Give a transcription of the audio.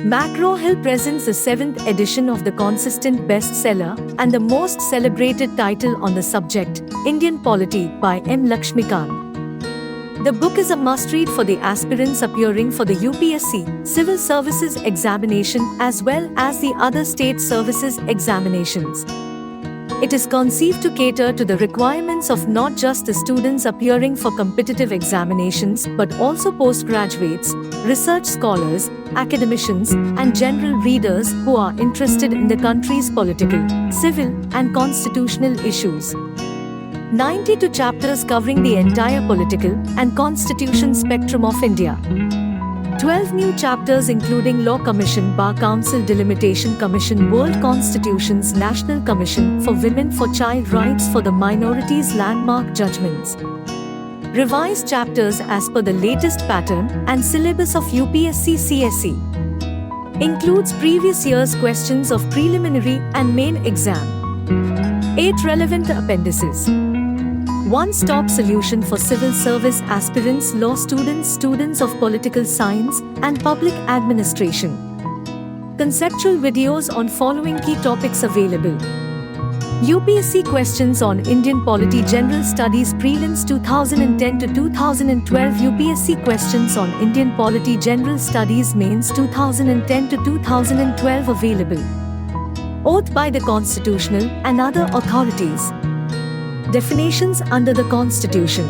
McGraw Hill presents the 7th edition of the consistent bestseller and the most celebrated title on the subject, Indian Polity by M Laxmikanth. The book is a must-read for the aspirants appearing for the UPSC Civil Services examination as well as the other state services examinations. It is conceived to cater to the requirements of not just the students appearing for competitive examinations but also postgraduates, research scholars, academicians, and general readers who are interested in the country's political, civil, and constitutional issues. 92 chapters covering the entire political and constitution spectrum of India. 12 new chapters including Law Commission, Bar Council, Delimitation Commission, World Constitutions, National Commission for Women, for Child Rights, for the Minorities, landmark judgments. Revised chapters as per the latest pattern and syllabus of UPSC CSE. Includes previous year's questions of preliminary and main exam. 8 relevant appendices. One-stop solution for civil service aspirants, law students, students of political science and public administration. Conceptual videos on following key topics available. UPSC questions on Indian Polity General Studies Prelims 2010 to 2012, UPSC questions on Indian Polity General Studies Mains 2010 to 2012 available. Oath by the constitutional and other authorities. Definitions under the Constitution.